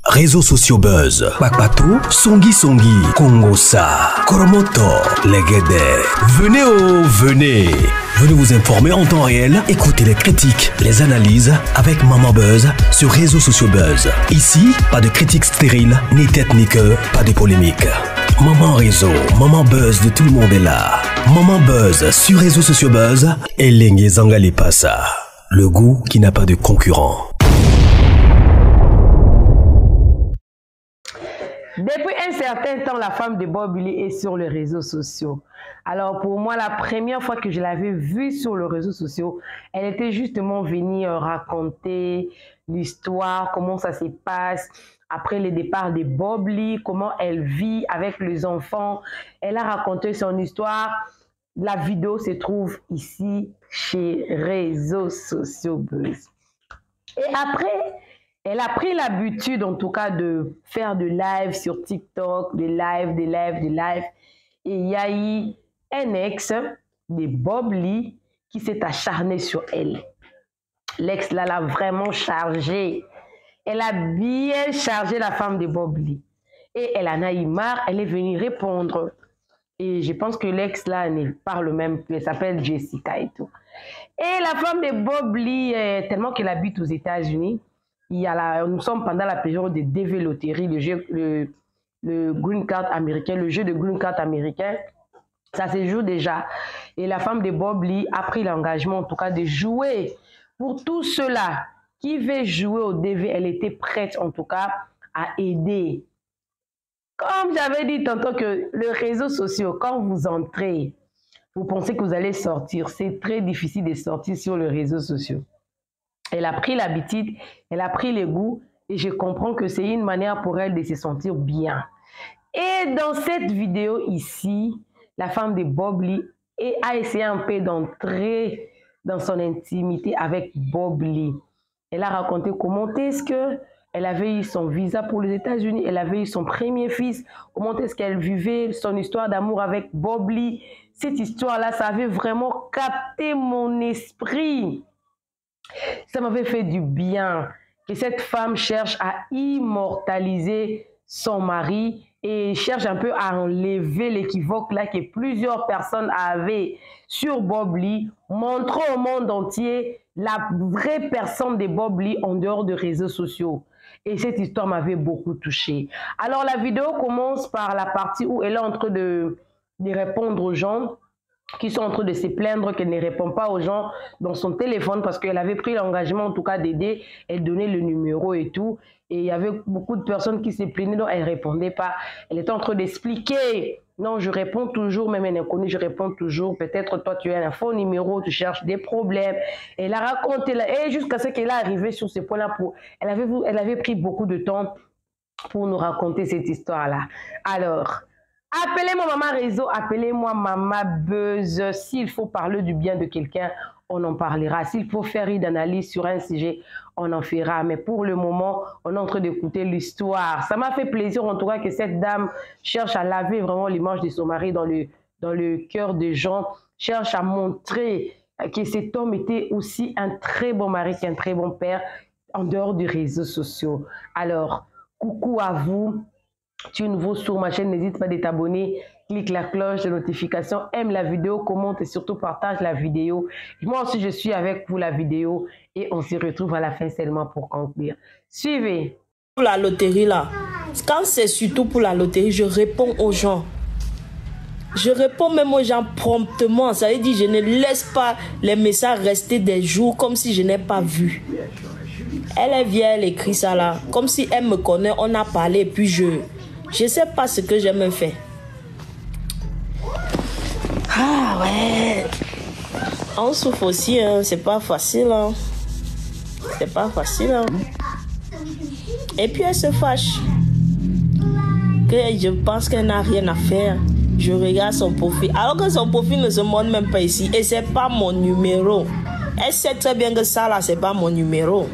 Réseaux sociaux buzz. Bakpato, Songi Songi, Kongosa, Koromoto, Legede. Venez venez. Venez vous informer en temps réel. Écoutez les critiques, les analyses avec Maman Buzz sur Réseaux sociaux buzz. Ici, pas de critiques stériles, ni tête ni queue, pas de polémique. Maman Réseau, Maman Buzz de tout le monde est là. Maman Buzz sur Réseaux sociaux buzz et Lengue Zangali Passa. Le goût qui n'a pas de concurrent. Depuis un certain temps, la femme de Bob Lee est sur les réseaux sociaux. Alors pour moi, la première fois que je l'avais vue sur les réseaux sociaux, elle était justement venue raconter l'histoire, comment ça se passe après le départ de Bob Lee, comment elle vit avec les enfants. Elle a raconté son histoire. La vidéo se trouve ici chez Réseaux sociaux buzz. Et après, elle a pris l'habitude, en tout cas, de faire de live sur TikTok, des lives. Et il y a eu un ex de Bob Lee qui s'est acharné sur elle. L'ex là l'a vraiment chargée. Elle a bien chargé la femme de Bob Lee. Et elle en a eu marre, elle est venue répondre. Et je pense que l'ex là ne parle même plus, elle s'appelle Jessica et tout. Et la femme de Bob Lee, tellement qu'elle habite aux États-Unis, nous sommes pendant la période de DV Lottery, le Green Card américain, le jeu de Green Card américain, ça se joue déjà. Et la femme de Bob Lee a pris l'engagement, en tout cas, de jouer. Pour tout cela qui veut jouer au DV, elle était prête, en tout cas, à aider. Comme j'avais dit tantôt que les réseaux sociaux, quand vous entrez, vous pensez que vous allez sortir. C'est très difficile de sortir sur les réseaux sociaux. Elle a pris l'habitude, elle a pris le goût et je comprends que c'est une manière pour elle de se sentir bien. Et dans cette vidéo ici, la femme de Bob Lee a essayé un peu d'entrer dans son intimité avec Bob Lee. Elle a raconté comment est-ce qu'elle avait eu son visa pour les États-Unis, elle avait eu son premier fils, comment est-ce qu'elle vivait son histoire d'amour avec Bob Lee. Cette histoire-là, ça avait vraiment capté mon esprit. Ça m'avait fait du bien que cette femme cherche à immortaliser son mari et cherche un peu à enlever l'équivoque là que plusieurs personnes avaient sur Bob Lee, montrant au monde entier la vraie personne de Bob Lee en dehors des réseaux sociaux. Et cette histoire m'avait beaucoup touchée. Alors la vidéo commence par la partie où elle est en train de répondre aux gens qui sont en train de se plaindre qu'elle ne répond pas aux gens dans son téléphone parce qu'elle avait pris l'engagement en tout cas d'aider, elle donnait le numéro et tout. Et il y avait beaucoup de personnes qui se plaignaient, donc elle ne répondait pas. Elle était en train d'expliquer, non, je réponds toujours, même un inconnu, je réponds toujours. Peut-être toi, tu as un faux numéro, tu cherches des problèmes. Elle a raconté, et jusqu'à ce qu'elle est arrivée sur ce point-là, elle avait pris beaucoup de temps pour nous raconter cette histoire-là. Alors, appelez-moi Maman Réseau, appelez-moi Maman Buzz. S'il faut parler du bien de quelqu'un, on en parlera. S'il faut faire une analyse sur un sujet, on en fera. Mais pour le moment, on est en train d'écouter l'histoire. Ça m'a fait plaisir en tout cas que cette dame cherche à laver vraiment l'image de son mari dans le cœur des gens, cherche à montrer que cet homme était aussi un très bon mari, un très bon père en dehors des réseaux sociaux. Alors, coucou à vous. Tu es nouveau sur ma chaîne, n'hésite pas à t'abonner, clique la cloche de notification, aime la vidéo, commente et surtout partage la vidéo. Moi aussi, je suis avec vous la vidéo et on se retrouve à la fin seulement pour conclure. Suivez. Pour la loterie là, quand c'est surtout pour la loterie, je réponds aux gens. Je réponds même aux gens promptement. Ça veut dire je ne laisse pas les messages rester des jours comme si je n'ai pas vu. Elle est vieille, elle écrit ça là, comme si elle me connaît, on a parlé et puis je sais pas ce que j'aime faire. Ah ouais. On souffre aussi, hein. C'est pas facile. Hein. C'est pas facile. Hein. Et puis elle se fâche. Que je pense qu'elle n'a rien à faire. Je regarde son profil. Alors que son profil ne se montre même pas ici. Et c'est pas mon numéro. Elle sait très bien que ça là, c'est pas mon numéro.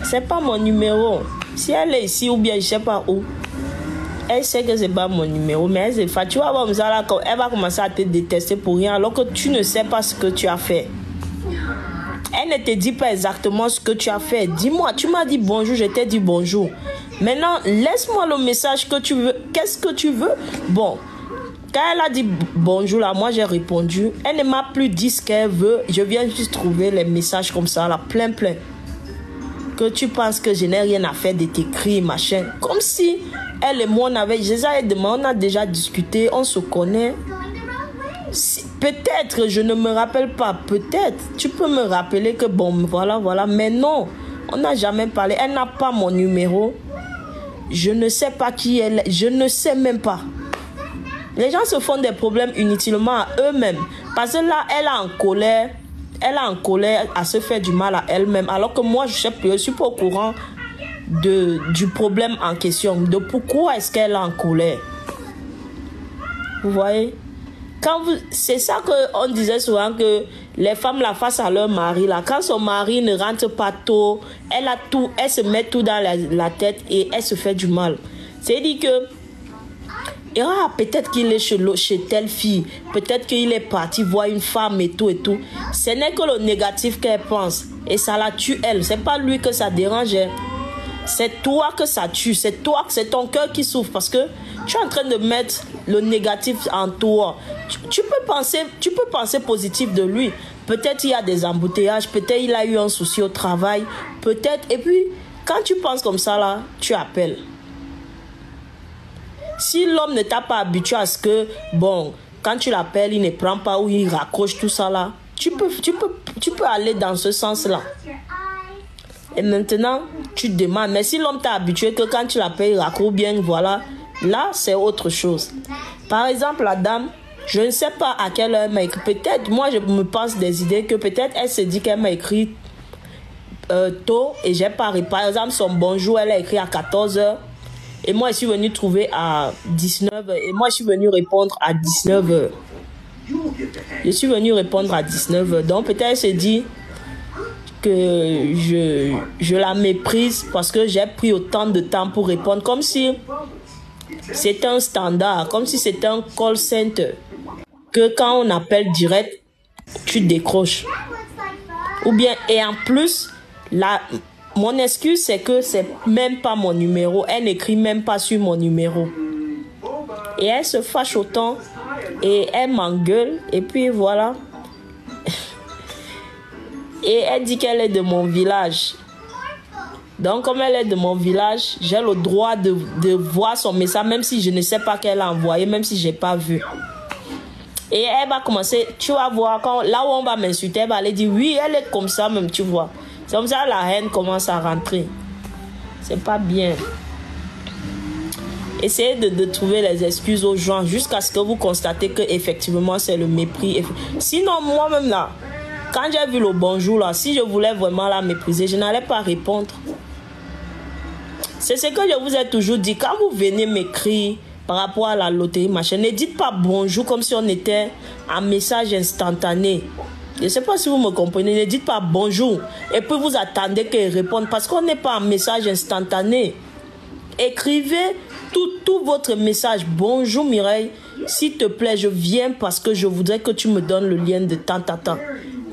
C'est pas mon numéro. Si elle est ici ou bien je sais pas où, elle sait que c'est pas mon numéro, mais elle se fait. Tu vas voir comme ça là, elle va commencer à te détester pour rien alors que tu ne sais pas ce que tu as fait. Elle ne te dit pas exactement ce que tu as fait. Dis-moi, tu m'as dit bonjour, je t'ai dit bonjour. Maintenant, laisse-moi le message que tu veux. Qu'est-ce que tu veux? Bon, quand elle a dit bonjour, là, moi j'ai répondu. Elle ne m'a plus dit ce qu'elle veut. Je viens juste trouver les messages comme ça, là, plein. Que tu penses que je n'ai rien à faire de t'écrire, machin. Comme si elle et moi, on avait déjà discuté, on se connaît. Peut-être, je ne me rappelle pas, peut-être, tu peux me rappeler que bon, voilà, mais non, on n'a jamais parlé, elle n'a pas mon numéro, je ne sais pas qui elle est, je ne sais même pas. Les gens se font des problèmes inutilement à eux-mêmes, parce que là, elle est en colère à se faire du mal à elle-même, alors que moi, je suis pas au courant du problème en question, de pourquoi est-ce qu'elle est en colère. Vous voyez? C'est ça qu'on disait souvent, que les femmes la face à leur mari là, quand son mari ne rentre pas tôt, elle se met tout dans la tête et elle se fait du mal. C'est-à-dire que peut-être qu'il est chez telle fille, peut-être qu'il est parti voir une femme et tout. Ce n'est que le négatif qu'elle pense et ça la tue elle. C'est pas lui que ça dérange. C'est toi que ça tue, c'est ton cœur qui souffre parce que tu es en train de mettre le négatif en toi. Tu peux penser positif de lui. Peut-être il y a des embouteillages, peut-être il a eu un souci au travail, peut-être. Et puis, quand tu penses comme ça, là, tu appelles. Si l'homme ne t'a pas habitué à ce que, bon, quand tu l'appelles, il ne prend pas ou il raccroche tout ça, là, tu peux aller dans ce sens-là. Et maintenant, tu te demandes, mais si l'homme t'a habitué que quand tu l'appelles, il raccroche bien, voilà, là, c'est autre chose. Par exemple, la dame, je ne sais pas à quelle heure elle m'a écrit. Peut-être, moi, je me pense des idées que peut-être elle se dit qu'elle m'a écrit tôt et j'ai pas répondu. Par exemple, son bonjour, elle a écrit à 14h. Et moi, je suis venue trouver à 19h. Et moi, je suis venue répondre à 19h. Je suis venue répondre à 19h. Donc, peut-être elle se dit que je la méprise parce que j'ai pris autant de temps pour répondre. Comme si c'était un standard, comme si c'était un call center. Que quand on appelle direct, tu décroches. Ou bien, et en plus, mon excuse, c'est que c'est même pas mon numéro. Elle n'écrit même pas sur mon numéro. Et elle se fâche autant. Et elle m'engueule. Et puis voilà. Et elle dit qu'elle est de mon village. Donc, comme elle est de mon village, j'ai le droit de voir son message, même si je ne sais pas qu'elle a envoyé, même si je n'ai pas vu. Et elle va commencer, tu vas voir, là où on va m'insulter, elle va aller dire, oui, elle est comme ça même, tu vois. C'est comme ça la haine commence à rentrer. C'est pas bien. Essayez de trouver les excuses aux gens jusqu'à ce que vous constatez que effectivement c'est le mépris. Sinon, moi-même là, quand j'ai vu le bonjour là, si je voulais vraiment la mépriser, je n'allais pas répondre. C'est ce que je vous ai toujours dit. Quand vous venez m'écrire par rapport à la loterie, machin, ne dites pas bonjour comme si on était en message instantané. Je ne sais pas si vous me comprenez. Ne dites pas bonjour et puis vous attendez qu'elle réponde parce qu'on n'est pas en message instantané. Écrivez tout votre message. Bonjour Mireille, s'il te plaît, je viens parce que je voudrais que tu me donnes le lien de tant.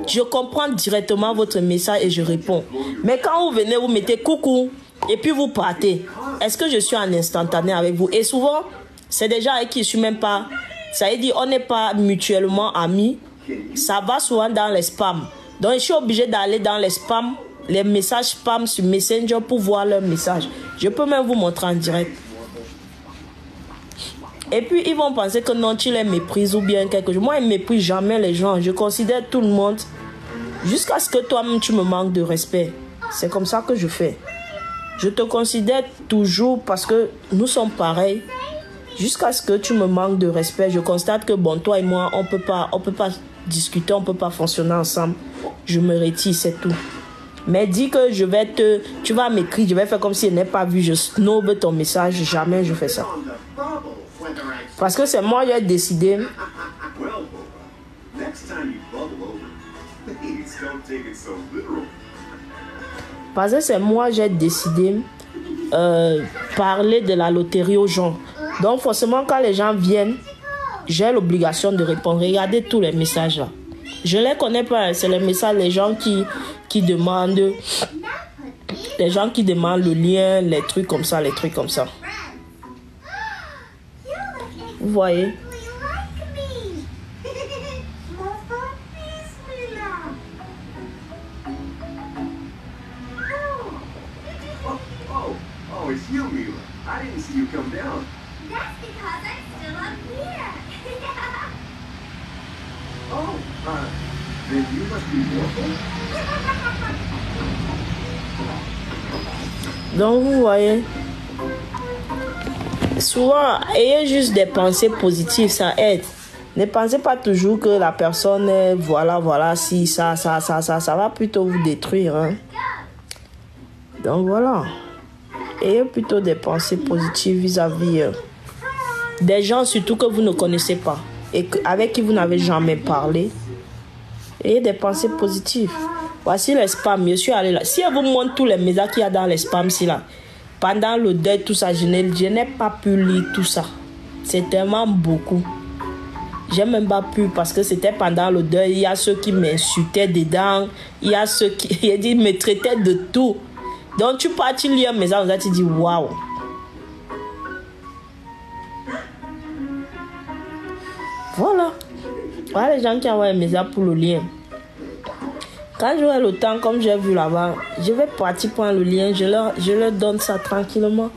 Je comprends directement votre message et je réponds. Mais quand vous venez, vous mettez coucou et puis vous partez. Est-ce que je suis en instantané avec vous? Et souvent, c'est des gens avec qui je ne suis même pas. Ça veut dire on n'est pas mutuellement amis. Ça va souvent dans les spams. Donc je suis obligé d'aller dans les spams, les messages spam sur Messenger pour voir leurs messages. Je peux même vous montrer en direct. Et puis ils vont penser que non, tu les méprises ou bien quelque chose. Moi, je ne méprise jamais les gens. Je considère tout le monde jusqu'à ce que toi-même tu me manques de respect. C'est comme ça que je fais. Je te considère toujours parce que nous sommes pareils. Jusqu'à ce que tu me manques de respect, je constate que bon, toi et moi, on peut pas discuter, on peut pas fonctionner ensemble. Je me retire, c'est tout. Mais dis que tu vas m'écrire, je vais faire comme si je n'ai pas vu, je snob ton message, jamais je fais ça. Parce que c'est moi qui ai décidé. Parce que c'est moi j'ai décidé parler de la loterie aux gens. Donc forcément quand les gens viennent, j'ai l'obligation de répondre. Regardez tous les messages là. Je les connais pas. C'est les messages, les gens qui demandent. Les gens qui demandent le lien, les trucs comme ça, les trucs comme ça. Vous voyez? Oh, it's you, Mila. I didn't see you come down. That's because I'm still up here. Oh, then you must be Morphle? Donc, vous voyez, souvent, ayez juste des pensées positives, ça aide. Ne pensez pas toujours que la personne est, voilà, si, ça va plutôt vous détruire. Hein. Donc, voilà. Ayez plutôt des pensées positives vis-à-vis des gens, surtout que vous ne connaissez pas et avec qui vous n'avez jamais parlé. Ayez des pensées positives. Voici les spams. Je suis allé là. Si elle vous montre tous les messages qu'il y a dans les spams, là, pendant le deuil, tout ça, je n'ai pas pu lire tout ça. C'est tellement beaucoup. J'ai même pas pu parce que c'était pendant le deuil. Il y a ceux qui m'insultaient dedans. Il y a ceux qui me traitaient de tout. Donc tu pars, tu lis un message, tu dis waouh. Voilà. Voilà les gens qui envoient un message pour le lien. Quand j'aurai le temps, comme j'ai vu là-bas, je vais partir prendre le lien, je leur donne ça tranquillement.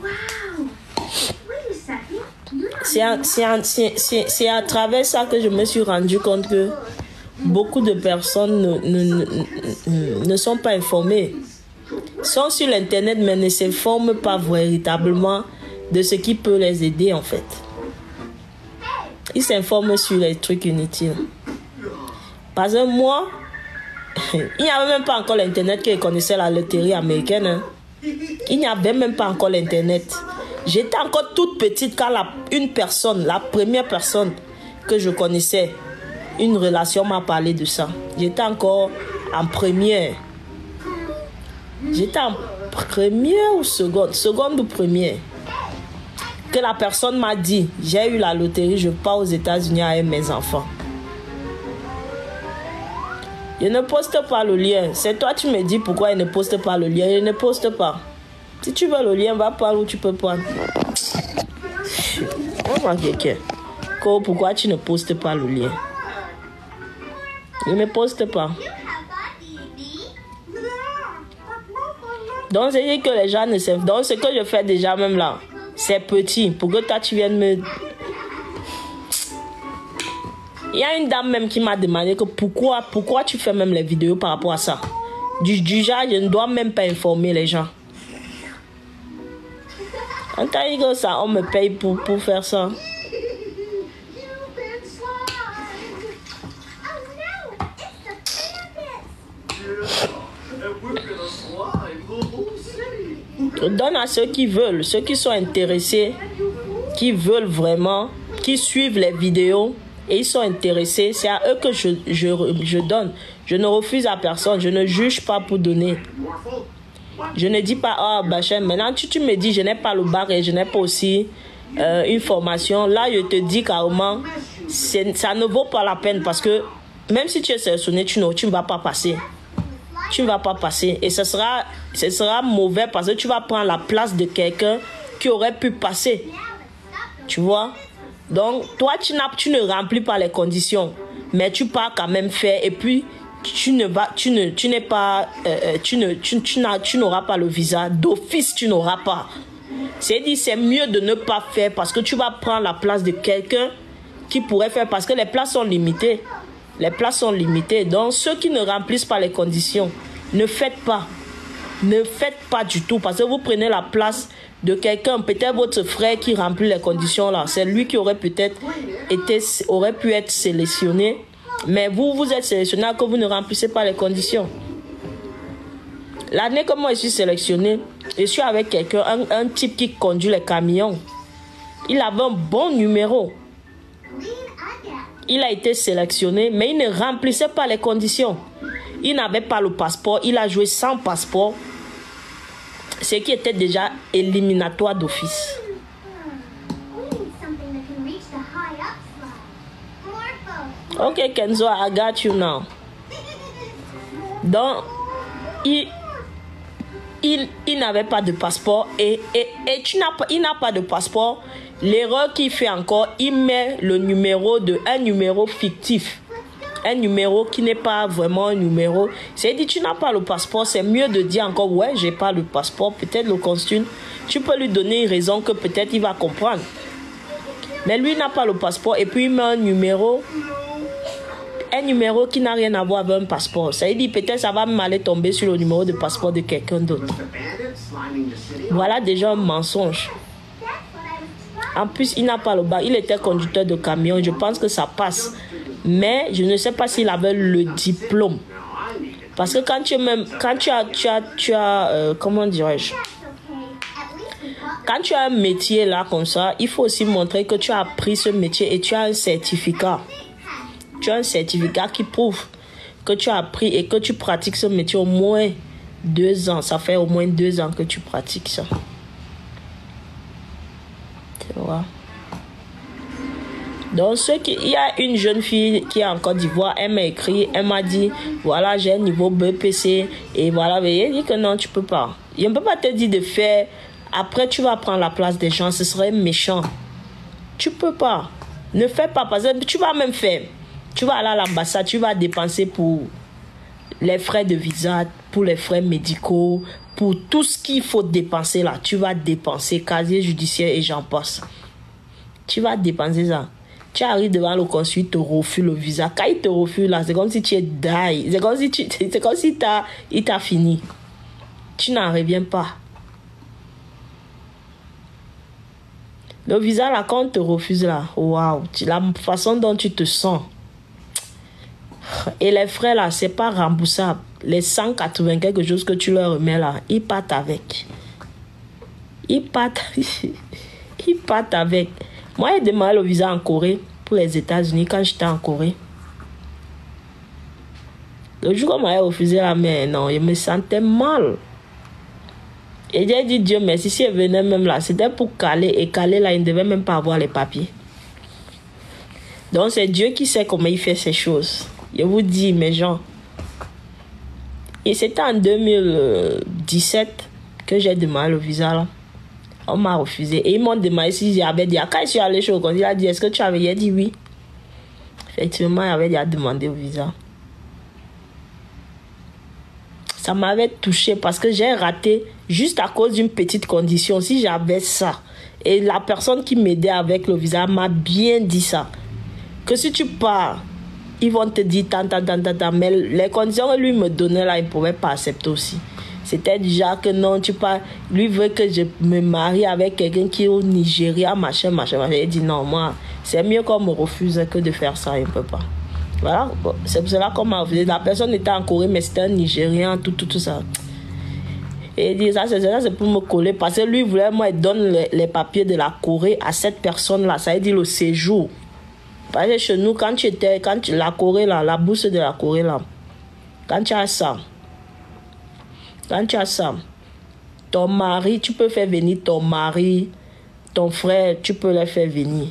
C'est à travers ça que je me suis rendu compte que beaucoup de personnes ne sont pas informées. Sont sur l'internet mais ne s'informent pas véritablement de ce qui peut les aider en fait. Ils s'informent sur les trucs inutiles. Parce que moi, il n'y avait même pas encore l'internet que je connaissais la loterie américaine. Hein. Il n'y avait même pas encore l'internet. J'étais encore toute petite quand la première personne que je connaissais, une relation m'a parlé de ça. J'étais encore en première. J'étais en première ou seconde? Seconde ou première? Que la personne m'a dit, j'ai eu la loterie, je pars aux États-Unis avec mes enfants. Je ne poste pas le lien. C'est toi qui me dis pourquoi je ne poste pas le lien. Je ne poste pas. Si tu veux le lien, va prendre où tu peux prendre. Pourquoi tu ne postes pas le lien? Je ne poste pas. Donc, c'est que les gens ne savent. Donc, ce que je fais déjà même là, c'est petit. Pour que toi, tu viennes me... Il y a une dame même qui m'a demandé que pourquoi tu fais même les vidéos par rapport à ça. Du genre, je ne dois même pas informer les gens. En tant que ça, on me paye pour faire ça. Je donne à ceux qui veulent, ceux qui sont intéressés, qui veulent vraiment, qui suivent les vidéos et ils sont intéressés. C'est à eux que je donne. Je ne refuse à personne. Je ne juge pas pour donner. Je ne dis pas, ah, Bachem, maintenant tu me dis, je n'ai pas le bac et je n'ai pas aussi une formation. Là, je te dis carrément, ça ne vaut pas la peine parce que même si tu es sélectionné, tu ne vas pas passer. Tu ne vas pas passer. Et ce sera mauvais parce que tu vas prendre la place de quelqu'un qui aurait pu passer. Tu vois? Donc, toi, tu ne remplis pas les conditions. Mais tu pars quand même faire. Et puis, tu n'auras pas le visa. D'office, tu n'auras pas. C'est-à-dire, c'est mieux de ne pas faire parce que tu vas prendre la place de quelqu'un qui pourrait faire. Parce que les places sont limitées. Les places sont limitées. Donc, ceux qui ne remplissent pas les conditions, ne faites pas. Ne faites pas du tout. Parce que vous prenez la place de quelqu'un, peut-être votre frère qui remplit les conditions là. C'est lui qui aurait peut-être aurait pu être sélectionné. Mais vous êtes sélectionné que vous ne remplissez pas les conditions. L'année que moi je suis sélectionné, je suis avec quelqu'un, un type qui conduit les camions. Il avait un bon numéro. Il a été sélectionné, mais il ne remplissait pas les conditions. Il n'avait pas le passeport, il a joué sans passeport. Ce qui était déjà éliminatoire d'office. Okay, Kenzo, I got you now. Donc, il n'avait pas de passeport et il n'a pas de passeport. L'erreur qu'il fait encore, il met le numéro un numéro fictif. Un numéro qui n'est pas vraiment un numéro. C'est-à-dire, tu n'as pas le passeport, c'est mieux de dire encore, ouais, j'ai pas le passeport, peut-être le consul. Tu peux lui donner une raison que peut-être il va comprendre. Mais lui, il n'a pas le passeport et puis il met un numéro qui n'a rien à voir avec un passeport. Ça veut dire, peut-être ça va m'aller tomber sur le numéro de passeport de quelqu'un d'autre. Voilà déjà un mensonge. En plus, il n'a pas le bac. Il était conducteur de camion. Je pense que ça passe. Mais je ne sais pas s'il avait le diplôme. Parce que quand tu as comment dirais-je? Quand tu as un métier là comme ça, il faut aussi montrer que tu as appris ce métier et tu as un certificat. Tu as un certificat qui prouve que tu as appris et que tu pratiques ce métier au moins 2 ans. Ça fait au moins 2 ans que tu pratiques ça. Tu vois? Donc, il y a une jeune fille qui est en Côte d'Ivoire, elle m'a écrit, elle m'a dit, voilà, j'ai un niveau BPC, et voilà, mais elle dit que non, tu peux pas. Je ne peux pas te dire de faire, après tu vas prendre la place des gens, ce serait méchant. Tu peux pas. Ne fais pas, parce que tu vas même faire. Tu vas aller à l'ambassade, tu vas dépenser pour les frais de visa, pour les frais médicaux, pour tout ce qu'il faut dépenser là. Tu vas dépenser, casier judiciaire et j'en passe. Tu vas dépenser ça. Tu arrives devant le consul, il te refuse le visa. Quand il te refuse là, c'est comme si tu es die. C'est comme si il t'a fini. Tu n'en reviens pas. Le visa là, quand on te refuse là, waouh, la façon dont tu te sens. Et les frais là, c'est pas remboursable. Les 180 quelque chose que tu leur remets là, ils partent avec. Ils partent avec. Moi, j'ai demandé le visa en Corée pour les États-Unis quand j'étais en Corée. Le jour qu'on m'a refusé la main, non, je me sentais mal. Et j'ai dit, Dieu merci, si elle venait même là, c'était pour caler. Et caler là, il ne devait même pas avoir les papiers. Donc, c'est Dieu qui sait comment il fait ces choses. Je vous dis, mes gens. Et c'était en 2017 que j'ai demandé le visa là. On m'a refusé. Et ils m'ont demandé si j'avais dit. Quand je suis allé chez le consul, il a dit, est-ce que tu avais? J'ai dit oui. Effectivement, il avait déjà demandé le visa. Ça m'avait touché parce que j'ai raté juste à cause d'une petite condition. Si j'avais ça, et la personne qui m'aidait avec le visa m'a bien dit ça, que si tu pars, ils vont te dire tant. Mais les conditions que lui me donnait là, il ne pouvait pas accepter aussi. C'était déjà que non, tu pars. Lui veut que je me marie avec quelqu'un qui est au Nigeria, machin. Il dit non, moi, c'est mieux qu'on me refuse que de faire ça, il ne peut pas. Voilà, c'est pour cela qu'on m'a refusé. La personne était en Corée, mais c'était un Nigérian, tout ça. Et il dit ça, c'est pour me coller. Parce que lui voulait, moi, il donne les papiers de la Corée à cette personne-là. Ça veut dire le séjour. Parce que chez nous, la Corée, là, la bourse de la Corée, là, quand tu as ça, ton mari, tu peux faire venir ton mari, ton frère, tu peux les faire venir.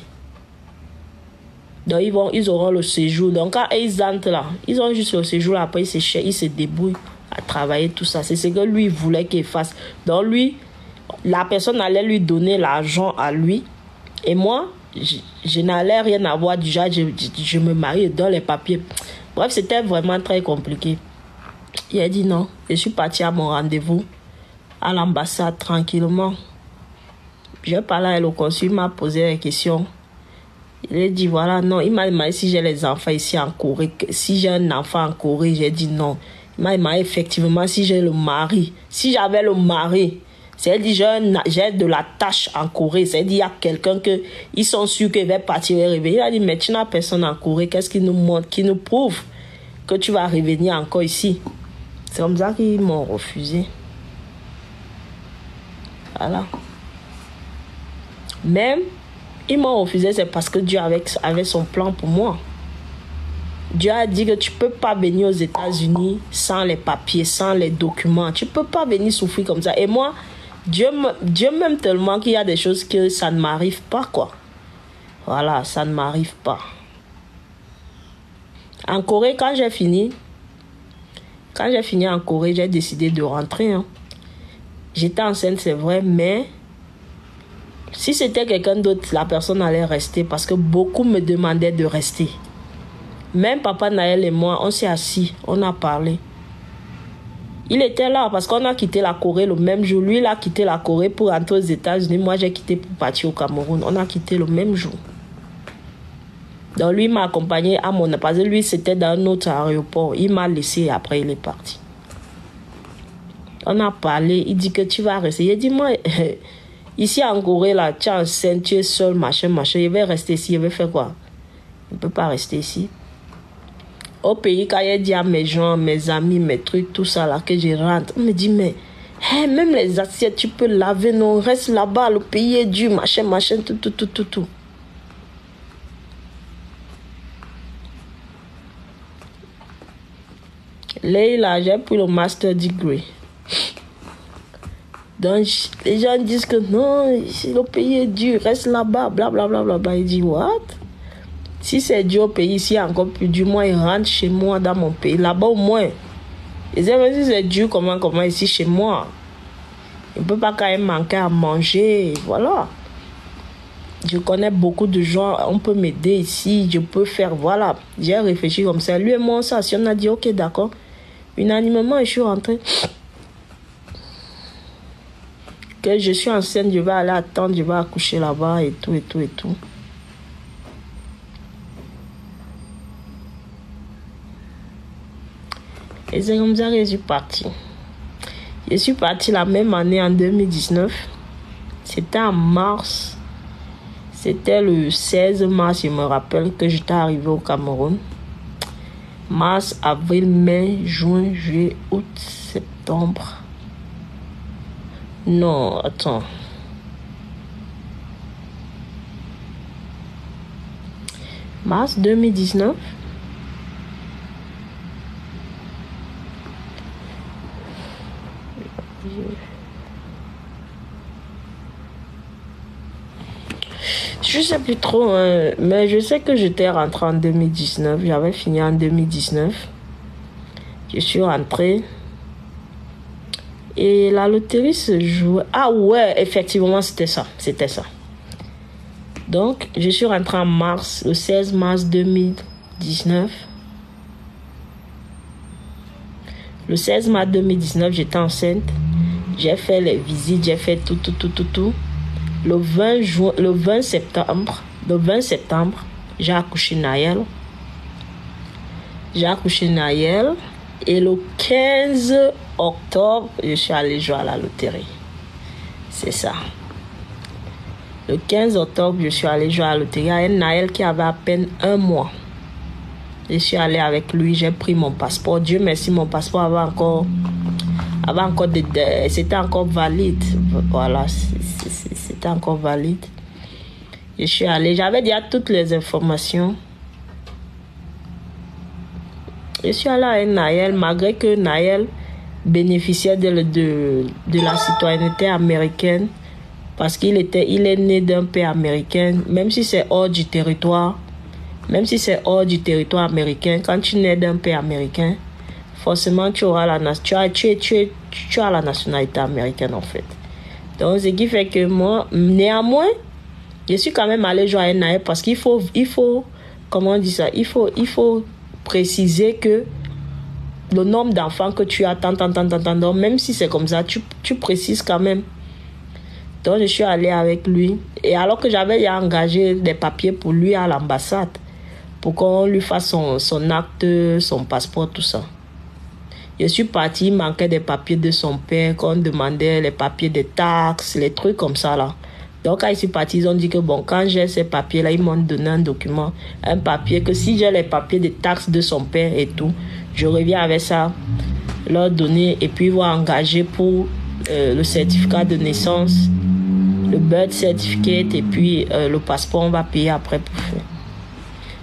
Donc, ils auront le séjour. Donc, quand ils entrent là, ils ont juste le séjour. Après, ils se débrouillent à travailler, tout ça. C'est ce que lui voulait qu'il fasse. Donc, lui, la personne allait lui donner l'argent à lui. Et moi, je n'allais rien avoir. Déjà, je me marie dans les papiers. Bref, c'était vraiment très compliqué. Il a dit non. Je suis partie à mon rendez-vous à l'ambassade tranquillement. Je parlais avec le consul, il m'a posé la question. Il a dit voilà, non. Il m'a demandé si j'ai les enfants ici en Corée. Si j'ai un enfant en Corée, j'ai dit non. Il m'a demandé effectivement si j'ai le mari. Si j'avais le mari, c'est-à-dire j'ai de la tâche en Corée. C'est-à-dire il y a quelqu'un que ils sont sûrs qu'il va partir et revenir. Il a dit mais tu n'as personne en Corée. Qu'est-ce qui nous montre, qui nous prouve que tu vas revenir encore ici? C'est comme ça qu'ils m'ont refusé. Voilà. Même, ils m'ont refusé, c'est parce que Dieu avait son plan pour moi. Dieu a dit que tu ne peux pas venir aux États-Unis sans les papiers, sans les documents. Tu ne peux pas venir souffrir comme ça. Et moi, Dieu m'aime tellement qu'il y a des choses que ça ne m'arrive pas, quoi. Voilà, ça ne m'arrive pas. En Corée, quand j'ai fini, Quand j'ai fini en Corée, j'ai décidé de rentrer. Hein. J'étais enceinte, c'est vrai, mais si c'était quelqu'un d'autre, la personne allait rester parce que beaucoup me demandaient de rester. Même Papa Naël et moi, on s'est assis, on a parlé. Il était là parce qu'on a quitté la Corée le même jour. Lui, il a quitté la Corée pour rentrer aux États-Unis. Moi, j'ai quitté pour partir au Cameroun. On a quitté le même jour. Donc, lui m'a accompagné à mon... Parce que lui, c'était dans un autre aéroport. Il m'a laissé et après, il est parti. On a parlé. Il dit que tu vas rester. Il dit, moi, ici en Corée, là, tu es enceinte, tu es seul, machin. Je vais rester ici. Je vais faire quoi? Je ne peux pas rester ici. Au pays, quand il dit à mes gens, mes amis, mes trucs, tout ça, là, que je rentre, on me dit, mais même les assiettes, tu peux laver, non, reste là-bas, le pays est dur, machin, tout. Là, j'ai pris le master degree. Donc, les gens disent que non, le pays est dur, reste là-bas, blablabla. Il dit, what? Si c'est dur au pays, ici encore plus dur, moi, il rentre chez moi dans mon pays. Là-bas, au moins. Et si c'est dur, comment ici chez moi? Il ne peut pas quand même manquer à manger. Voilà. Je connais beaucoup de gens, on peut m'aider ici, je peux faire, voilà. J'ai réfléchi comme ça. Lui et moi, ça, si on a dit, ok, d'accord. Unanimement, je suis rentrée. Que je suis enceinte, je vais aller attendre, je vais accoucher là-bas et tout. Et c'est comme ça que je suis partie. Je suis partie la même année en 2019. C'était en mars. C'était le 16 mars, je me rappelle, que j'étais arrivée au Cameroun. Mars, avril, mai, juin, juillet, août, septembre. Non, attends. Mars 2019. Je sais plus trop, hein, mais je sais que j'étais rentrée en 2019. J'avais fini en 2019. Je suis rentrée. Et la loterie se jouait. Ah ouais, effectivement, c'était ça. Donc, je suis rentrée en mars, le 16 mars 2019. Le 16 mars 2019, j'étais enceinte. J'ai fait les visites, j'ai fait tout. Le 20 septembre, j'ai accouché Naël. Et le 15 octobre, je suis allée jouer à la loterie. C'est ça. Le 15 octobre, je suis allée jouer à la loterie. Il y a un Naël qui avait à peine 1 mois. Je suis allée avec lui, j'ai pris mon passeport. Dieu merci, mon passeport c'était encore valide. Voilà, c'était encore valide. Je suis allée, j'avais déjà toutes les informations. Je suis allée avec Naël, malgré que Naël bénéficiait de la citoyenneté américaine, parce qu'il est né d'un père américain, même si c'est hors du territoire américain. Quand tu nais d'un père américain, forcément tu auras la nationalité américaine en fait. Donc ce qui fait que moi, néanmoins, je suis quand même allée jouer à Naël parce qu'il faut, comment on dit ça, il faut préciser que le nombre d'enfants que tu as, donc même si c'est comme ça, tu précises quand même. Donc je suis allée avec lui, et alors que j'avais engagé des papiers pour lui à l'ambassade, pour qu'on lui fasse son acte, son passeport, tout ça. Je suis partie, il manquait des papiers de son père, qu'on demandait les papiers des taxes, les trucs comme ça là. Donc quand je suis partie, ils ont dit que bon, quand j'ai ces papiers là, ils m'ont donné un document, un papier, que si j'ai les papiers des taxes de son père et tout, je reviens avec ça, leur donner, et puis ils vont engager pour le certificat de naissance, le birth certificate, et puis le passeport, on va payer après pour faire.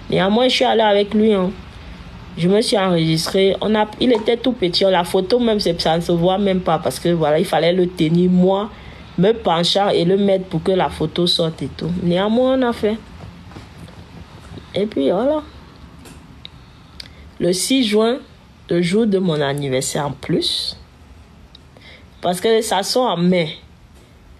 Néanmoins, je suis allée avec lui, hein. Je me suis enregistrée. Il était tout petit. La photo même, ça ne se voit même pas parce que voilà, il fallait le tenir, moi, me penchant et le mettre pour que la photo sorte et tout. Néanmoins, on a fait. Et puis voilà. Le 6 juin le jour de mon anniversaire en plus. Parce que ça sort en mai.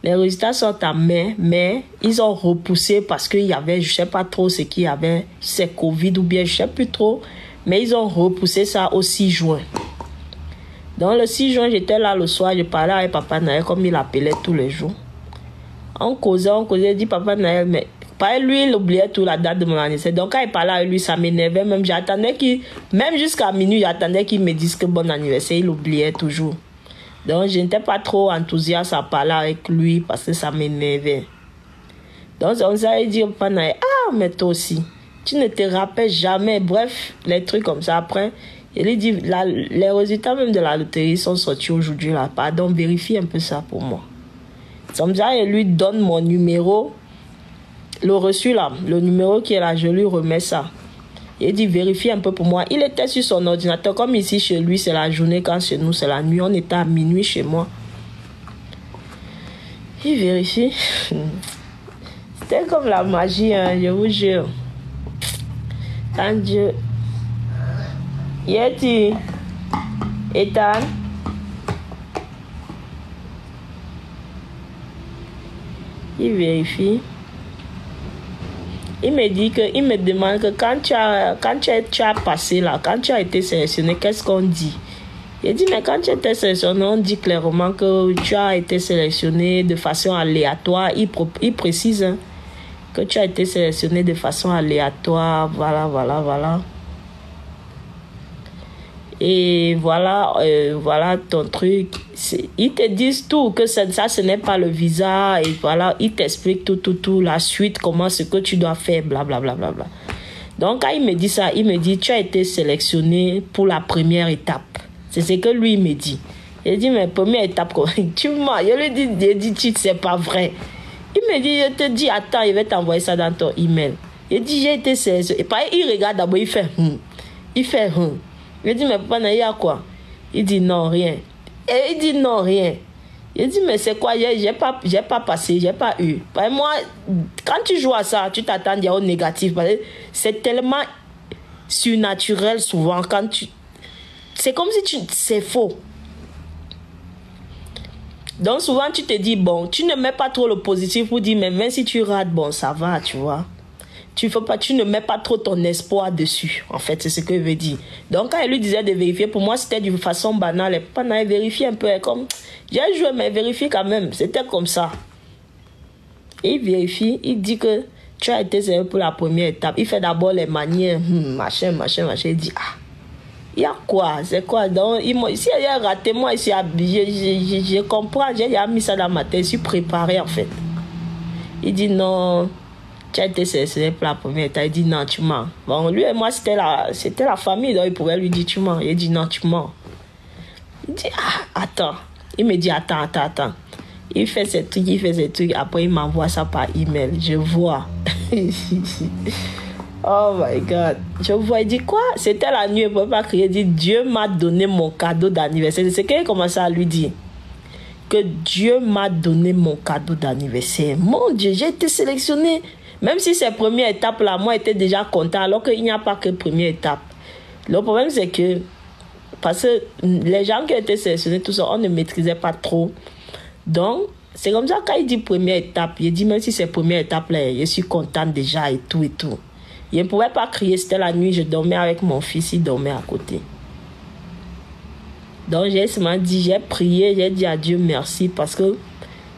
Les résultats sont en mai, mais ils ont repoussé parce qu'il y avait, je ne sais pas trop ce qu'il y avait, c'est Covid ou bien je ne sais plus trop, mais ils ont repoussé ça au 6 juin. Donc le 6 juin, j'étais là le soir, je parlais avec Papa Noël comme il appelait tous les jours. On causait, il dit Papa Noël, mais lui, il oubliait tout la date de mon anniversaire. Donc quand il parlait avec lui, ça m'énervait même. J'attendais même jusqu'à minuit, j'attendais qu'il me dise que bon anniversaire, il oubliait toujours. Donc je n'étais pas trop enthousiaste à parler avec lui parce que ça m'énervait. Donc on s'est dit Papa Noël, ah mais toi aussi, tu ne te rappelles jamais. Bref, les trucs comme ça. Après, il lui dit, les résultats même de la loterie sont sortis aujourd'hui là. Pardon, vérifie un peu ça pour moi. Comme ça, il lui donne mon numéro, le reçu là, le numéro qui est là, je lui remets ça. Il dit, vérifie un peu pour moi. Il était sur son ordinateur, comme ici chez lui, c'est la journée, quand chez nous, c'est la nuit. On était à minuit chez moi. Il vérifie. C'était comme la magie, hein, je vous jure. Quand Dieu... Yeti, Ethan, il vérifie. Il me dit que, il me demande que quand tu as passé là, quand tu as été sélectionné, qu'est-ce qu'on dit? Il dit, mais quand tu as été sélectionné, on dit clairement que tu as été sélectionné de façon aléatoire. Il précise hein, que tu as été sélectionné de façon aléatoire. Voilà. Et voilà ton truc. Ils te disent tout, que ça ce n'est pas le visa. Et voilà, ils t'expliquent tout, la suite, ce que tu dois faire, blablabla. Donc, quand il me dit ça, il me dit, tu as été sélectionné pour la première étape. C'est ce que lui, il me dit. Il dit, mais première étape, tu mens. Je lui dis, c'est pas vrai. Il me dit, je te dis, attends, il va t'envoyer ça dans ton email. Il dit, j'ai été sélectionné. Et pareil, il regarde d'abord, il fait, Je dis, mais papa, il y a quoi? Il dit, non, rien. Et il dit, non, rien. Il dit, mais c'est quoi? J'ai pas passé, j'ai pas eu. Parce que moi, quand tu joues à ça, tu t'attends à au négatif. C'est tellement surnaturel souvent. C'est comme si c'est faux. Donc souvent, tu te dis, bon, tu ne mets pas trop le positif pour dire, mais même si tu rates, bon, ça va, tu vois. Tu ne mets pas trop ton espoir dessus. En fait, c'est ce que je veux dire. Donc, quand il lui disait de vérifier, pour moi, c'était d'une façon banale. Et pendant il vérifie un peu. Comme, j'ai joué, mais vérifie quand même. C'était comme ça. Et il vérifie. Il dit que tu as été sélectionné pour la première étape. Il fait d'abord les manières. Machin. Il dit, ah, il y a quoi? C'est quoi? Donc, si il a raté, moi, je comprends. J'ai mis ça dans ma tête. Je suis préparé, en fait. Il dit, non... Tu as été sélectionné pour la première étape. Il dit non, tu mens. Bon, lui et moi, c'était la famille. Donc, il pourrait lui dire tu mens. Il dit non, tu mens. Il dit attends. Il me dit attends. Il fait ces trucs. Après, il m'envoie ça par email. Je vois. Oh my God. Je vois. Il dit quoi? C'était la nuit. Il ne pouvait pas crier. Il dit Dieu m'a donné mon cadeau d'anniversaire. C'est ce qu'il commence à lui dire. Que Dieu m'a donné mon cadeau d'anniversaire. Mon Dieu, j'ai été sélectionné. Même si cette première étape là, moi j'étais déjà content, alors qu'il n'y a pas que première étape. Le problème c'est que, parce que les gens qui étaient sélectionnés, tout ça, on ne maîtrisait pas trop. Donc, c'est comme ça quand il dit première étape, il dit même si c'est première étape là, je suis content déjà et tout. Il ne pouvait pas crier, c'était la nuit, je dormais avec mon fils, il dormait à côté. Donc j'ai seulement dit, j'ai prié, j'ai dit à Dieu merci parce que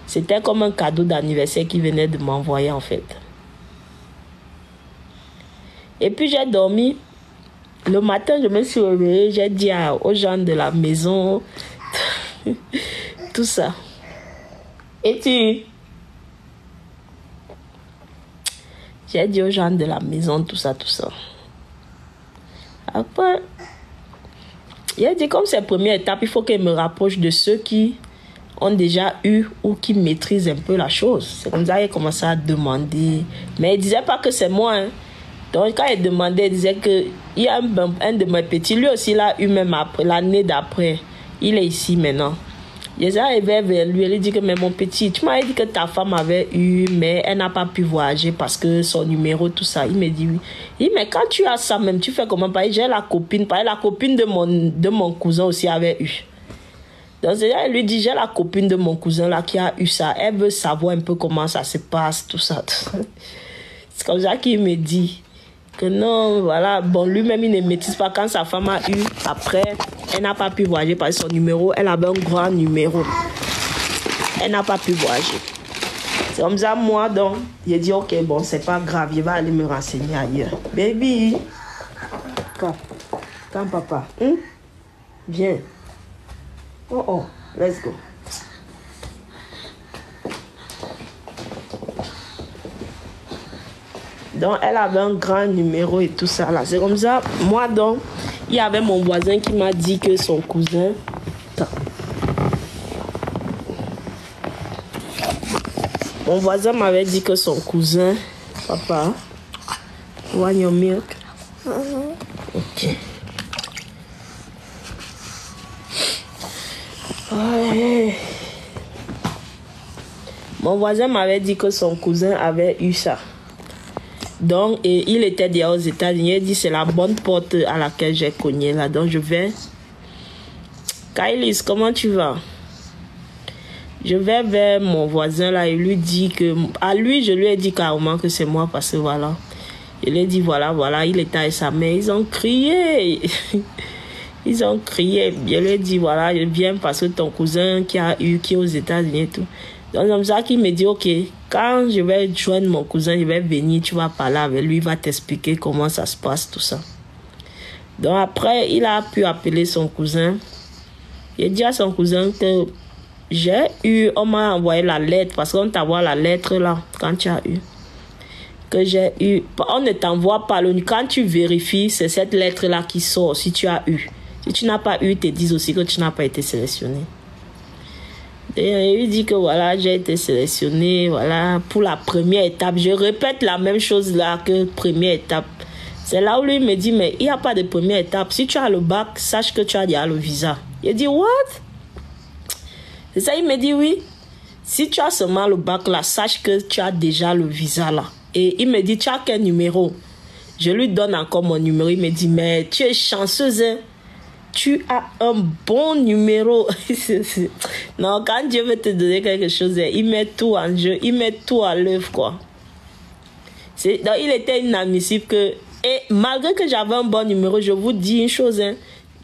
c'était comme un cadeau d'anniversaire qu'il venait de m'envoyer en fait. Et puis j'ai dormi. Le matin, je me suis réveillée, j'ai dit aux gens de la maison, tout ça. Et j'ai dit aux gens de la maison, tout ça. Après, j'ai dit comme c'est la première étape, il faut que je me rapproche de ceux qui ont déjà eu ou qui maîtrisent un peu la chose. C'est comme ça qu'il a commencé à demander. Mais il ne disait pas que c'est moi, hein. Donc, quand il demandait, il disait qu'il y a un de mes petits, lui aussi, il a eu même après, l'année d'après. Il est ici maintenant. J'étais arrivé vers lui, elle dit que mais mon petit, tu m'avais dit que ta femme avait eu, mais elle n'a pas pu voyager parce que son numéro, tout ça. Il me dit oui. Il dit mais quand tu as ça même, tu fais comment? J'ai la copine, la copine de mon cousin aussi avait eu. Donc elle lui dit j'ai la copine de mon cousin là qui a eu ça. Elle veut savoir un peu comment ça se passe, tout ça. C'est comme ça qu'il me dit que non, voilà, bon, lui-même, il ne maîtrise pas quand sa femme a eu. Après, elle n'a pas pu voyager parce que son numéro, elle avait un grand numéro. Elle n'a pas pu voyager. C'est comme ça, moi, donc, j'ai dit, ok, bon, c'est pas grave, je vais aller me renseigner ailleurs. Baby, quand papa, viens. Oh, let's go. Donc, elle avait un grand numéro et tout ça, là. C'est comme ça. Moi, donc, il y avait mon voisin qui m'a dit que son cousin... Mon voisin m'avait dit que son cousin... Papa, want your milk? Ok. Ouais. Mon voisin m'avait dit que son cousin avait eu ça. Donc, il était déjà aux États-Unis. Il dit c'est la bonne porte à laquelle j'ai cogné là. Donc, je vais. Kailis, comment tu vas? Je vais vers mon voisin là. Il lui dit que. À lui, je lui ai dit carrément que c'est moi parce que voilà. Je lui ai dit voilà. Il était avec sa mère. Ils ont crié. Ils ont crié. Je lui ai dit voilà, je viens parce que ton cousin qui est aux États-Unis et tout. Donc, comme ça qu'il me dit ok. Quand je vais joindre mon cousin, je vais venir, tu vas parler avec lui, il va t'expliquer comment ça se passe, tout ça. Donc après, il a pu appeler son cousin. Il dit à son cousin que on m'a envoyé la lettre, parce qu'on t'envoie la lettre là, quand tu as eu. Que j'ai eu, on ne t'envoie pas le... Quand tu vérifies, c'est cette lettre là qui sort, si tu as eu. Si tu n'as pas eu, ils te disent aussi que tu n'as pas été sélectionné. Et il dit que voilà, j'ai été sélectionné, voilà, pour la première étape. Je répète la même chose là que première étape. C'est là où lui me dit, mais il n'y a pas de première étape. Si tu as le bac, sache que tu as déjà le visa. Il dit, what? C'est ça, il me dit, oui. Si tu as seulement le bac là, sache que tu as déjà le visa là. Et il me dit, tu as quel numéro? Je lui donne encore mon numéro. Il me dit, mais tu es chanceuse, hein? Tu as un bon numéro. Non, quand Dieu veut te donner quelque chose, il met tout en jeu, il met tout à l'œuvre, quoi. Donc, il était inadmissible que... Et malgré que j'avais un bon numéro, je vous dis une chose, hein,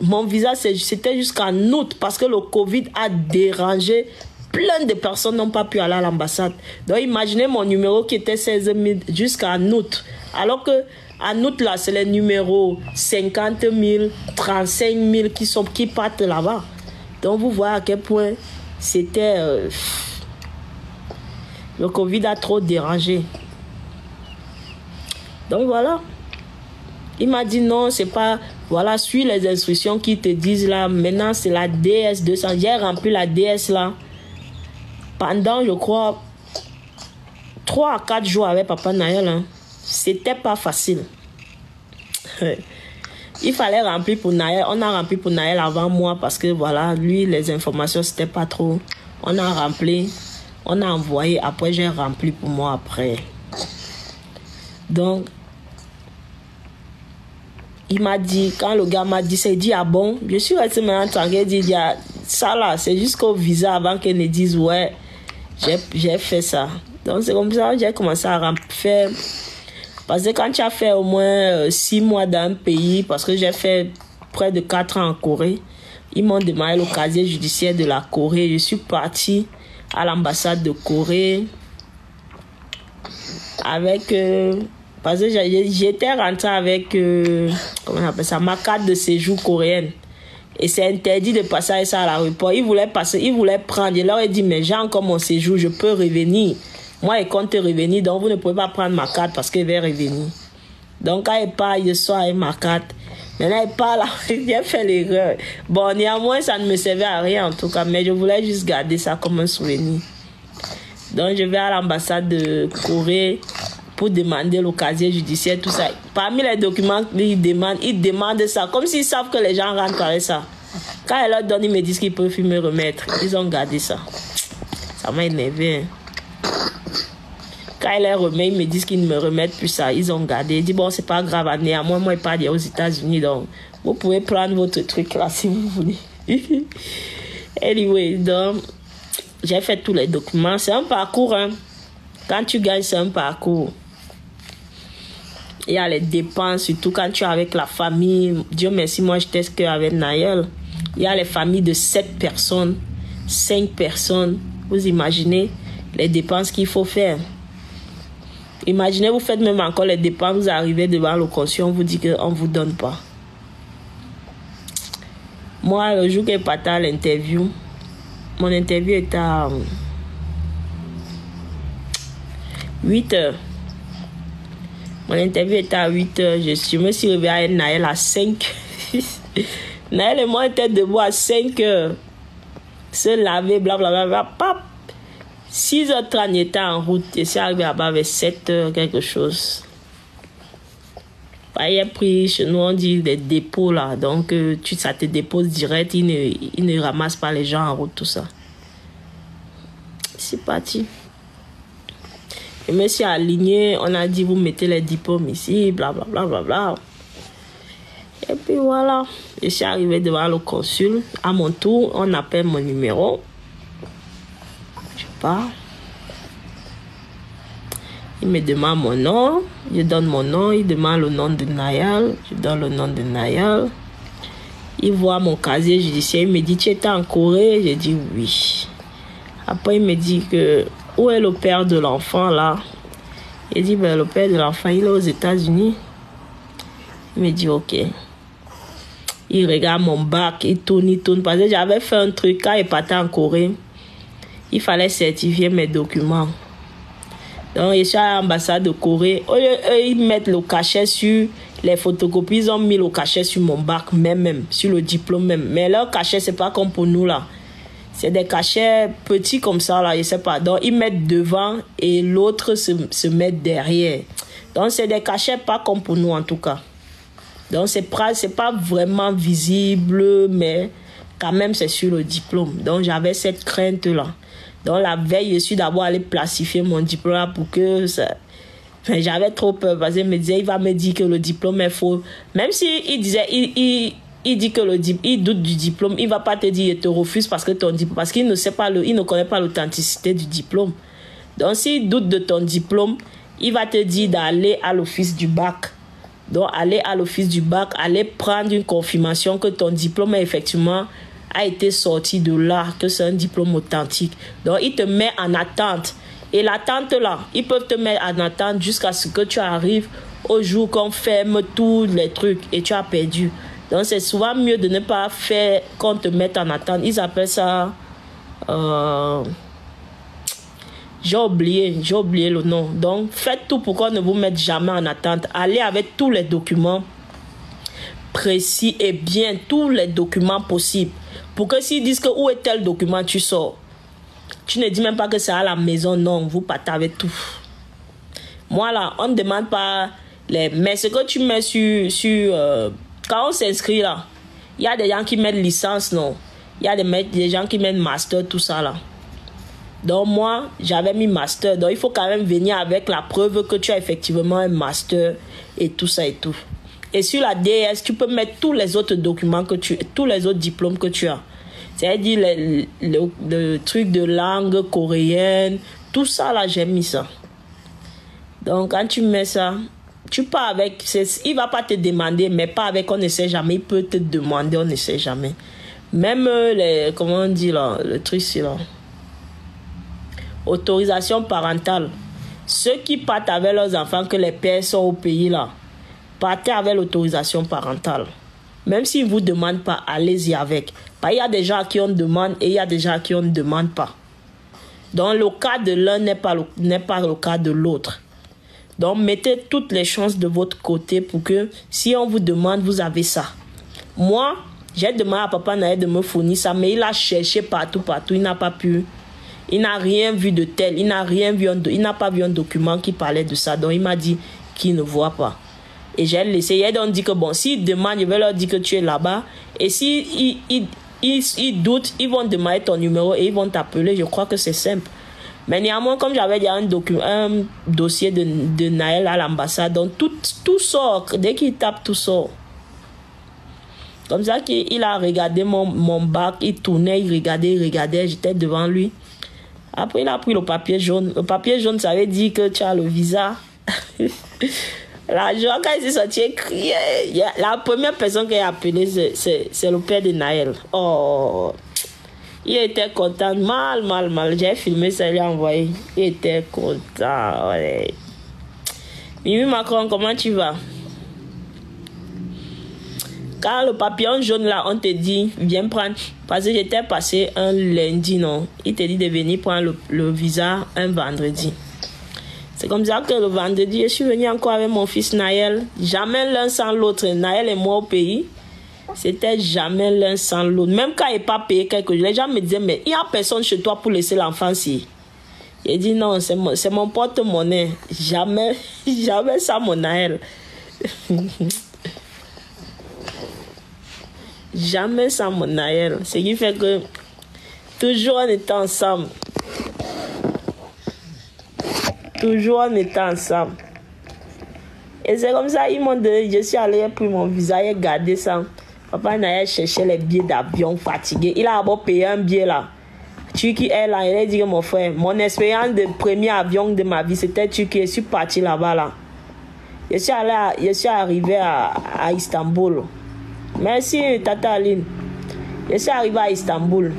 mon visa, c'était jusqu'en août, parce que le Covid a dérangé. Plein de personnes n'ont pas pu aller à l'ambassade. Donc, imaginez mon numéro qui était 16 000 jusqu'en août. Alors que en août, là, c'est les numéros 50 000, 35 000 qui partent là-bas. Donc, vous voyez à quel point c'était... le Covid a trop dérangé. Donc, voilà. Il m'a dit non, c'est pas... Voilà, suis les instructions qui te disent là. Maintenant, c'est la DS200. J'ai rempli la DS là. Pendant, je crois, 3 à 4 jours avec Papa Naël. Hein. C'était pas facile. Il fallait remplir pour Naël. On a rempli pour Naël avant moi parce que voilà, lui, les informations, c'était pas trop. On a rempli, on a envoyé. Après, j'ai rempli pour moi après. Donc, il m'a dit, quand le gars m'a dit ça, il dit, ah bon, je suis resté maintenant tranquille. Il dit, ah, ça là, c'est jusqu'au visa avant qu'elle ne dise, ouais, j'ai fait ça. Donc, c'est comme ça que j'ai commencé à faire. Parce que quand tu as fait au moins 6 mois dans un pays, parce que j'ai fait près de 4 ans en Corée, ils m'ont demandé le casier judiciaire de la Corée. Je suis partie à l'ambassade de Corée avec... parce que j'étais rentrée avec... comment on appelle ça? Ma carte de séjour coréenne. Et c'est interdit de passer avec ça à l'aéroport. Ils voulaient prendre. Je leur ai dit, mais j'ai encore mon séjour, je peux revenir. Moi, il compte revenir, donc vous ne pouvez pas prendre ma carte parce qu'il va revenir. Donc, quand il part, je sors avec ma carte. Maintenant, il part là, j'ai fait l'erreur. Bon, néanmoins, ça ne me servait à rien en tout cas, mais je voulais juste garder ça comme un souvenir. Donc, je vais à l'ambassade de Corée pour demander le casier judiciaire, tout ça. Parmi les documents qu'ils demandent ça, comme s'ils savent que les gens rentrent avec ça. Quand elle leur donne, ils me disent qu'ils peuvent me remettre. Ils ont gardé ça. Ça m'a énervé. Quand elle les remet, ils me disent qu'ils ne me remettent plus ça. Ils ont gardé. Ils disent, bon, c'est pas grave, néanmoins, moi, je pars aux États-Unis, donc vous pouvez prendre votre truc là si vous voulez. Anyway, donc, j'ai fait tous les documents. C'est un parcours, hein. Quand tu gagnes, c'est un parcours. Il y a les dépenses, surtout quand tu es avec la famille. Dieu merci, moi, j'étais qu'avec Nayel. Il y a les familles de 7 personnes, 5 personnes. Vous imaginez les dépenses qu'il faut faire. Imaginez, vous faites même encore les dépenses, vous arrivez devant le consul, on vous dit qu'on ne vous donne pas. Moi, le jour que j'ai parti à l'interview, mon interview était à 8 heures. Mon interview était à 8 heures. Je me suis réveillée avec Naël à 5. Naël et moi étions debout à 5 heures. Se laver, blablabla. Pap. 6h30, j'étais en route. Je suis arrivé là-bas vers 7h, quelque chose. Il y a pris, chez nous, on dit des dépôts là. Donc, ça te dépose direct. Ils ne ramassent pas les gens en route, tout ça. C'est parti. Je me suis aligné. On a dit, vous mettez les diplômes ici, blablabla. Et puis voilà. Je suis arrivé devant le consul. À mon tour, on appelle mon numéro. Je pars. Il me demande mon nom. Je donne mon nom. Il demande le nom de Nayel. Je donne le nom de Nayel. Il voit mon casier judiciaire. Il me dit, tu étais en Corée? Je dis oui. Après, il me dit que, où est le père de l'enfant là? Il dit, ben, le père de l'enfant, il est aux États-Unis. Il me dit, ok. Il regarde mon bac, il tourne. Parce que j'avais fait un truc quand il partait en Corée. Il fallait certifier mes documents. Donc, je suis à l'ambassade de Corée. Eux, ils mettent le cachet sur les photocopies. Ils ont mis le cachet sur mon bac, même sur le diplôme même. Mais leur cachet, c'est pas comme pour nous là. C'est des cachets petits comme ça là, je sais pas. Donc, ils mettent devant et l'autre se met derrière. Donc, c'est des cachets pas comme pour nous en tout cas. Donc, c'est pas vraiment visible, mais quand même, c'est sur le diplôme. Donc, j'avais cette crainte-là. Donc, la veille, je suis d'abord allé plastifier mon diplôme pour que ça... Enfin, j'avais trop peur parce qu'il me disait, il va me dire que le diplôme est faux. Même s'il disait, il dit que il doute du diplôme, il va pas te dire, il te refuse parce que ton diplôme, parce qu'il ne sait pas il ne connaît pas l'authenticité du diplôme. Donc, s'il doute de ton diplôme, il va te dire d'aller à l'office du bac. Donc, aller à l'office du bac, aller prendre une confirmation que ton diplôme effectivement a été sorti de là, que c'est un diplôme authentique. Donc, il te met en attente. Et l'attente là, ils peuvent te mettre en attente jusqu'à ce que tu arrives au jour qu'on ferme tous les trucs et tu as perdu. Donc, c'est souvent mieux de ne pas faire qu'on te mette en attente. Ils appellent ça... J'ai oublié le nom. Donc, faites tout pour qu'on ne vous mette jamais en attente. Allez avec tous les documents précis et bien, tous les documents possibles. Pour que s'ils disent que où est tel document, tu sors. Tu ne dis même pas que c'est à la maison. Non, vous partez avec tout. Moi, là, on ne demande pas les... Mais ce que tu mets sur quand on s'inscrit, là, il y a des gens qui mettent licence, non. Il y a des gens qui mettent master, tout ça, là. Donc moi, j'avais mis master. Donc il faut quand même venir avec la preuve que tu as effectivement un master et tout ça et tout. Et sur la DS, tu peux mettre tous les autres documents tous les autres diplômes que tu as. C'est-à-dire le truc de langue coréenne, tout ça là, j'ai mis ça. Donc quand tu mets ça, tu pars avec, il va pas te demander, mais pas avec on ne sait jamais. Il peut te demander, on ne sait jamais. Même comment on dit là, le truc c'est là. Autorisation parentale. Ceux qui partent avec leurs enfants, que les pères sont au pays là, partez avec l'autorisation parentale. Même s'ils ne vous demandent pas, allez-y avec. Il y a des gens à qui on demande et il y a des gens à qui on ne demande pas. Donc le cas de l'un n'est pas le cas de l'autre. Donc mettez toutes les chances de votre côté pour que si on vous demande, vous avez ça. Moi, j'ai demandé à Papa Naël de me fournir ça, mais il a cherché partout, il n'a pas pu. Il n'a rien vu de tel, il n'a pas vu un document qui parlait de ça. Donc il m'a dit qu'il ne voit pas. Et j'ai laissé, il a dit que bon, s'il demande, je vais leur dire que tu es là-bas. Et si ils doutent, ils vont demander ton numéro et ils vont t'appeler. Je crois que c'est simple. Mais néanmoins, comme j'avais déjà un dossier de Naël à l'ambassade, donc tout sort. Dès qu'il tape, tout sort. Comme ça qu'il a regardé mon bac, il tournait, il regardait, j'étais devant lui. Après, il a pris le papier jaune. Le papier jaune, ça veut dire que tu as le visa. La joie, quand il s'est sorti, il criait. La première personne qu'il a appelée, c'est le père de Naël. Oh, il était content, mal. J'ai filmé ça, il a envoyé. Il était content. Ouais. Mimi Macron, comment tu vas? Quand le papillon jaune là, on te dit, viens prendre. Parce que j'étais passé un lundi, non? Il te dit de venir prendre le visa un vendredi. C'est comme ça que le vendredi, je suis venu encore avec mon fils Naël. Jamais l'un sans l'autre. Naël et moi au pays. C'était jamais l'un sans l'autre. Même quand il n'est pas payé quelque chose, les gens me disaient, mais il n'y a personne chez toi pour laisser l'enfant ici. J'ai dit non, c'est mon porte-monnaie. Jamais sans mon Naël. Jamais sans mon Naël. Ce qui fait que toujours on était ensemble. Toujours on était ensemble. Et c'est comme ça, ils m'ont donné, je suis allé pour mon visa, j'ai gardé ça. Papa Naël cherchait les billets d'avion fatigué. Il a d'abord payé un billet là. Turquie Airlines, il a dit que mon frère, mon expérience de premier avion de ma vie, c'était Turquie. Je suis parti là-bas là. Je suis arrivé à Istanbul. Merci Tata Aline. Je suis arrivé à Istanbul.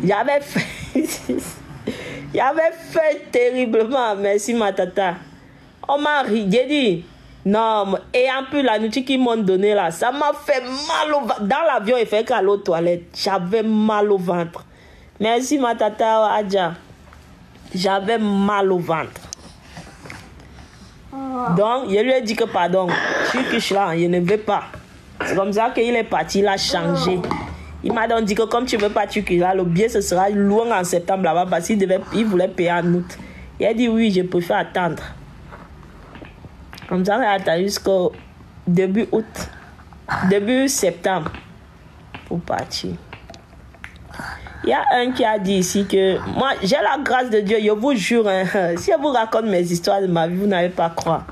J'avais fait terriblement. Merci ma tata. On m'a ri. J'ai dit non. Et en plus la nourriture qu'ils m'ont donné là, ça m'a fait mal au ventre. Dans l'avion, il fait qu'à l'autre toilette. J'avais mal au ventre. Merci ma tata Adja. J'avais mal au ventre. Donc, je lui ai dit que pardon, je suis là, je ne veux pas. C'est comme ça qu'il est parti, il a changé. Il m'a donc dit que comme tu ne veux pas Turquie, là, le billet ce sera loin en septembre là-bas parce qu'il voulait payer en août. Il a dit oui, je préfère attendre. Comme ça, il a attendu jusqu'au début août, début septembre pour partir. Il y a un qui a dit ici que moi, j'ai la grâce de Dieu, je vous jure, hein, si je vous raconte mes histoires de ma vie, vous n'allez pas croire.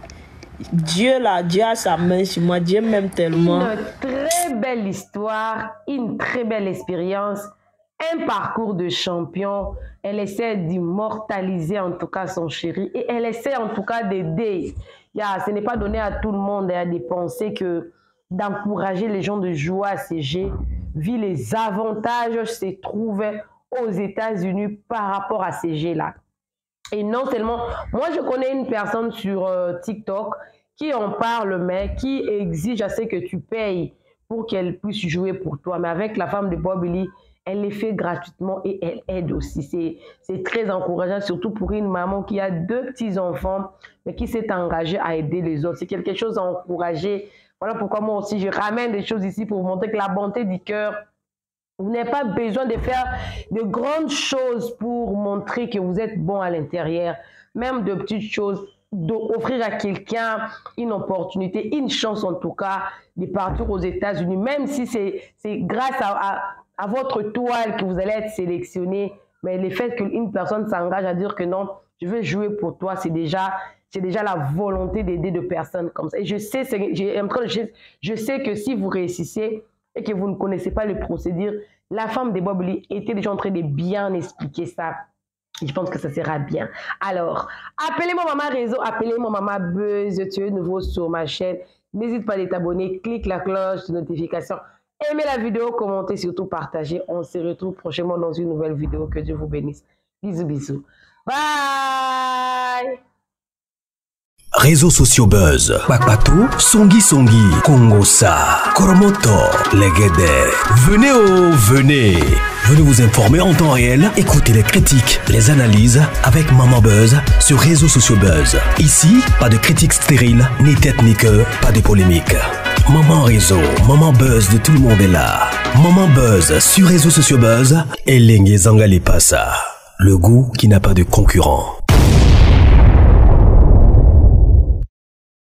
Dieu là, Dieu a sa main sur moi, Dieu m'aime tellement. Une très belle histoire, une très belle expérience, un parcours de champion. Elle essaie d'immortaliser en tout cas son chéri et elle essaie en tout cas d'aider. Ce n'est pas donné à tout le monde de penser que d'encourager les gens de jouer à CG, vu les avantages se trouvent aux États-Unis par rapport à CG là. Et non seulement, moi je connais une personne sur TikTok qui en parle, mais qui exige assez que tu payes pour qu'elle puisse jouer pour toi. Mais avec la femme de Bob Lee, elle les fait gratuitement et elle aide aussi. C'est très encourageant, surtout pour une maman qui a 2 petits-enfants, mais qui s'est engagée à aider les autres. C'est quelque chose à encourager. Voilà pourquoi moi aussi, je ramène des choses ici pour vous montrer que la bonté du cœur, vous n'avez pas besoin de faire de grandes choses pour montrer que vous êtes bon à l'intérieur. Même de petites choses, d'offrir à quelqu'un une opportunité, une chance en tout cas, de partir aux États-Unis. Même si c'est grâce à votre toile que vous allez être sélectionné. Mais le fait qu'une personne s'engage à dire que non, je veux jouer pour toi, c'est déjà la volonté d'aider de personnes comme ça. Et je sais que si vous réussissez et que vous ne connaissez pas le procédure, la femme de Bob Lee était déjà en train de bien expliquer ça. Et je pense que ça sera bien. Alors, appelez-moi Maman Réseau, appelez-moi Maman Buzz. Tu es nouveau sur ma chaîne. N'hésite pas à t'abonner, clique la cloche de notification. Aimez la vidéo, commentez, surtout partagez. On se retrouve prochainement dans une nouvelle vidéo. Que Dieu vous bénisse. Bisous, bisous. Bye! Réseaux sociaux Buzz, Bakpatou, Songi, Kongosa, Koromoto, Legede. Venez vous informer en temps réel, écoutez les critiques, les analyses avec Maman Buzz sur Réseaux sociaux Buzz. Ici, pas de critiques stériles, ni tête ni queue, pas de polémique. Maman Réseau, Maman Buzz de tout le monde est là. Maman Buzz sur Réseaux sociaux Buzz et Lengue Zangali Passa. Le goût qui n'a pas de concurrent.